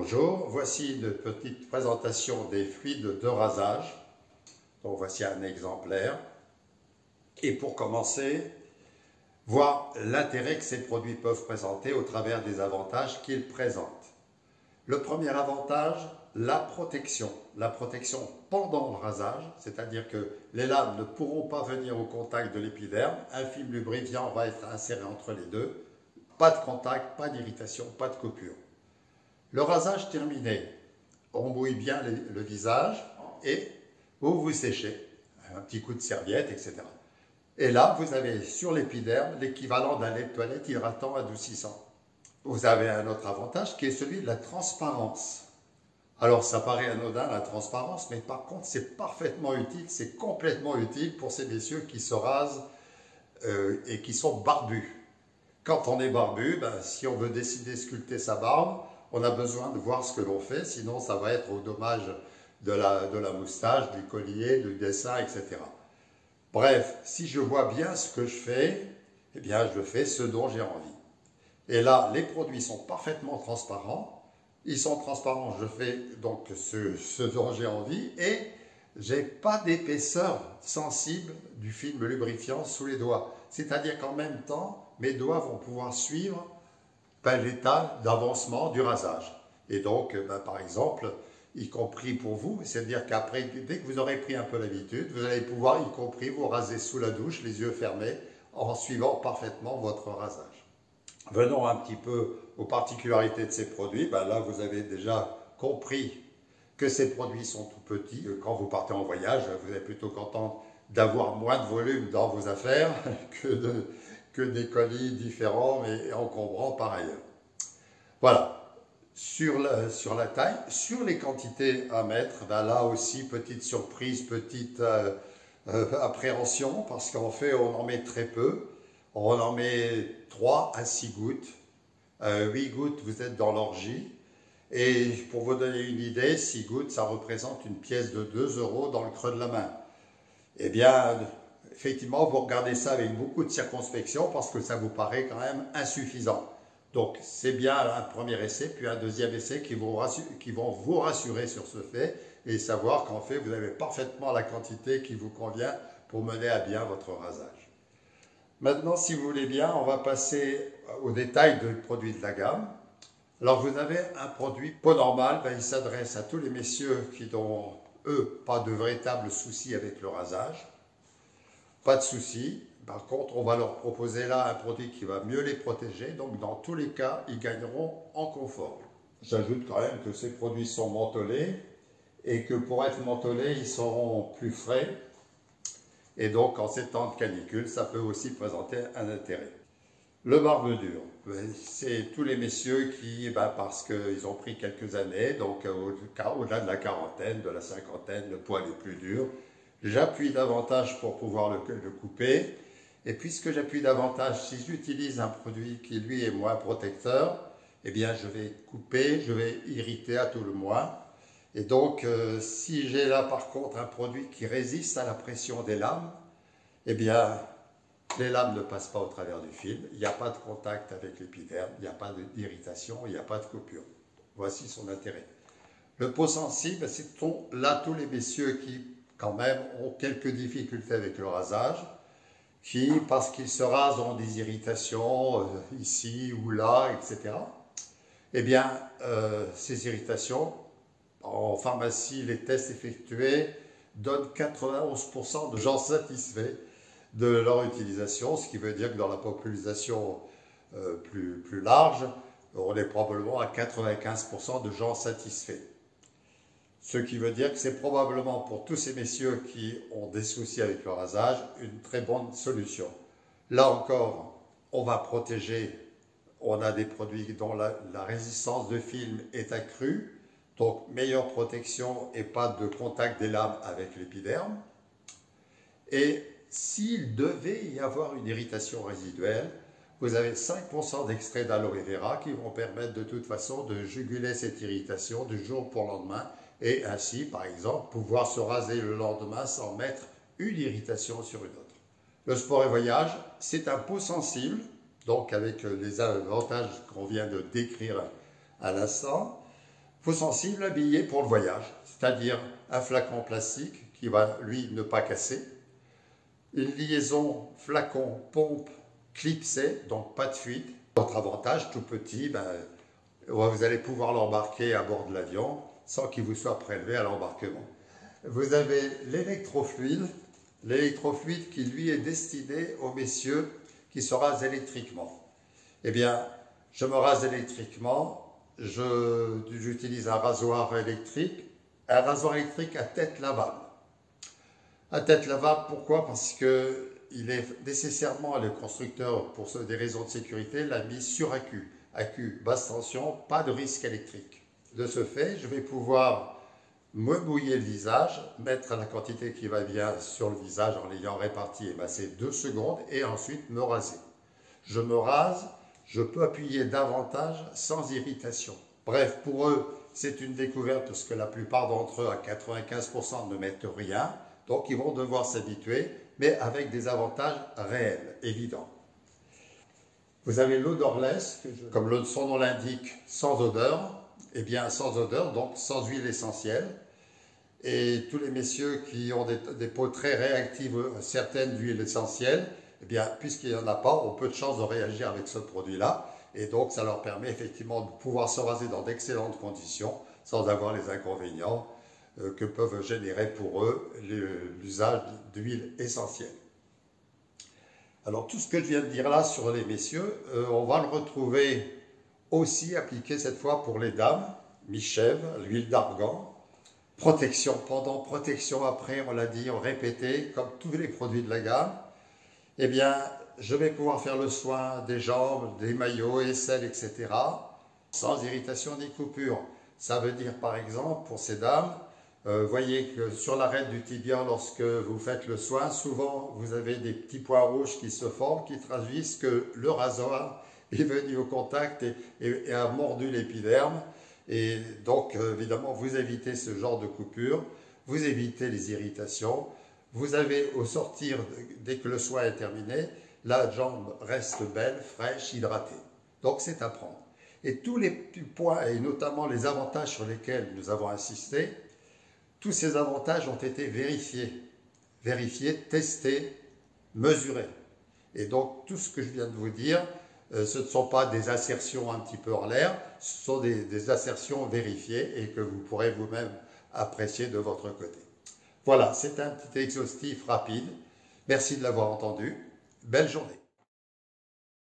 Bonjour, voici une petite présentation des fluides de rasage. Donc voici un exemplaire. Et pour commencer, voir l'intérêt que ces produits peuvent présenter au travers des avantages qu'ils présentent. Le premier avantage, la protection. La protection pendant le rasage, c'est-à-dire que les lames ne pourront pas venir au contact de l'épiderme. Un film lubrifiant va être inséré entre les deux. Pas de contact, pas d'irritation, pas de coupure. Le rasage terminé, on mouille bien le visage et vous séchez. Un petit coup de serviette, etc. Et là, vous avez sur l'épiderme l'équivalent d'un lait de toilette hydratant adoucissant. Vous avez un autre avantage qui est celui de la transparence. Alors, ça paraît anodin, la transparence, mais par contre, c'est parfaitement utile, c'est complètement utile pour ces messieurs qui se rasent et qui sont barbus. Quand on est barbu, si on veut décider de sculpter sa barbe, on a besoin de voir ce que l'on fait, sinon ça va être au dommage de la moustache, du collier, du dessin, etc. Bref, si je vois bien ce que je fais, eh bien je fais ce dont j'ai envie. Et là, les produits sont parfaitement transparents. Ils sont transparents, je fais donc ce dont j'ai envie et je n'ai pas d'épaisseur sensible du film lubrifiant sous les doigts. C'est-à-dire qu'en même temps, mes doigts vont pouvoir suivre l'état d'avancement du rasage. Et donc, par exemple, y compris pour vous, c'est-à-dire qu'après, dès que vous aurez pris un peu l'habitude, vous allez pouvoir, y compris, vous raser sous la douche, les yeux fermés, en suivant parfaitement votre rasage. Venons un petit peu aux particularités de ces produits. Là, vous avez déjà compris que ces produits sont tout petits. Quand vous partez en voyage, vous êtes plutôt content d'avoir moins de volume dans vos affaires que des colis différents et encombrants par ailleurs. Voilà. Sur la taille, sur les quantités à mettre, là aussi, petite surprise, petite appréhension, parce qu'en fait, on en met très peu. On en met 3 à 6 gouttes. 8 gouttes, vous êtes dans l'orgie. Et pour vous donner une idée, 6 gouttes, ça représente une pièce de 2 € dans le creux de la main. Eh bien, effectivement, vous regardez ça avec beaucoup de circonspection parce que ça vous paraît quand même insuffisant. Donc, c'est bien un premier essai, puis un deuxième essai qui vont vous rassurer sur ce fait et savoir qu'en fait, vous avez parfaitement la quantité qui vous convient pour mener à bien votre rasage. Maintenant, si vous voulez bien, on va passer aux détails du produit de la gamme. Alors, vous avez un produit peau normale, il s'adresse à tous les messieurs qui n'ont, eux, pas de véritable souci avec le rasage. Pas de souci. Par contre, on va leur proposer là un produit qui va mieux les protéger. Donc, dans tous les cas, ils gagneront en confort. J'ajoute quand même que ces produits sont mentholés et que pour être mentholés, ils seront plus frais. Et donc, en ces temps de canicule, ça peut aussi présenter un intérêt. Le barbe dur, c'est tous les messieurs qui, parce qu'ils ont pris quelques années, donc au-delà de la quarantaine, de la cinquantaine, le poil est plus dur. J'appuie davantage pour pouvoir le couper. Et puisque j'appuie davantage, si j'utilise un produit qui lui est moins protecteur, eh bien je vais couper, je vais irriter à tout le moins. Et donc si j'ai là par contre un produit qui résiste à la pression des lames, eh bien les lames ne passent pas au travers du film, il n'y a pas de contact avec l'épiderme, il n'y a pas d'irritation, il n'y a pas de coupure. Voici son intérêt. Le pot sensible, c'est là tous les messieurs qui quand même ont quelques difficultés avec le rasage, qui, parce qu'ils se rasent, ont des irritations ici ou là, etc. Eh bien, ces irritations, en pharmacie, les tests effectués donnent 91% de gens satisfaits de leur utilisation, ce qui veut dire que dans la population plus large, on est probablement à 95% de gens satisfaits. Ce qui veut dire que c'est probablement pour tous ces messieurs qui ont des soucis avec le rasage, une très bonne solution. Là encore, on va protéger, on a des produits dont la résistance de film est accrue, donc meilleure protection et pas de contact des lames avec l'épiderme. Et s'il devait y avoir une irritation résiduelle, vous avez 5% d'extrait d'aloe vera qui vont permettre de toute façon de juguler cette irritation du jour pour le lendemain et ainsi, par exemple, pouvoir se raser le lendemain sans mettre une irritation sur une autre. Le sport et voyage, c'est un pot sensible, donc avec les avantages qu'on vient de décrire à l'instant. vos sensibles habillés pour le voyage, c'est-à-dire un flacon plastique qui va, lui, ne pas casser, une liaison flacon-pompe clipsée, donc pas de fuite. Autre avantage, tout petit, vous allez pouvoir l'embarquer à bord de l'avion sans qu'il vous soit prélevé à l'embarquement. Vous avez l'électrofluide qui lui est destiné aux messieurs qui se rasent électriquement. Eh bien, je me rase électriquement, j'utilise un rasoir électrique à tête lavable. À tête lavable, pourquoi? Parce qu'il est nécessairement, le constructeur, pour des raisons de sécurité, l'a mis sur accu. Accu basse tension, pas de risque électrique. De ce fait, je vais pouvoir me mouiller le visage, mettre la quantité qui va bien sur le visage en l'ayant réparti, c'est 2 secondes, et ensuite me raser. Je me rase, je peux appuyer davantage sans irritation. Bref, pour eux, c'est une découverte parce que la plupart d'entre eux, à 95%, ne mettent rien. Donc, ils vont devoir s'habituer, mais avec des avantages réels, évidents. Vous avez l'odorless, comme son nom l'indique, sans odeur. Eh bien, sans odeur, donc sans huile essentielle. Et tous les messieurs qui ont des peaux très réactives, certaines d'huile essentielle, eh bien, puisqu'il n'y en a pas, ont peu de chances de réagir avec ce produit-là. Et donc, ça leur permet effectivement de pouvoir se raser dans d'excellentes conditions, sans avoir les inconvénients que peuvent générer pour eux l'usage d'huile essentielle. Alors, tout ce que je viens de dire là sur les messieurs, on va le retrouver aussi appliqué cette fois pour les dames, mi-chèvre, l'huile d'argan, protection pendant, protection après, on l'a dit, on répétait, comme tous les produits de la gamme. Eh bien, je vais pouvoir faire le soin des jambes, des maillots, aisselles, etc. sans irritation ni coupure. Ça veut dire par exemple pour ces dames, voyez que sur l'arête du tibia, lorsque vous faites le soin, souvent vous avez des petits points rouges qui se forment, qui traduisent que le rasoir est venu au contact et a mordu l'épiderme. Et donc évidemment vous évitez ce genre de coupure, vous évitez les irritations. Vous avez au sortir, dès que le soin est terminé, la jambe reste belle, fraîche, hydratée. Donc c'est à prendre. Et tous les points, et notamment les avantages sur lesquels nous avons insisté, tous ces avantages ont été vérifiés, testés, mesurés. Et donc tout ce que je viens de vous dire, ce ne sont pas des assertions un petit peu hors l'air, ce sont des assertions vérifiées et que vous pourrez vous-même apprécier de votre côté. Voilà, c'est un petit exhaustif rapide. Merci de l'avoir entendu. Belle journée.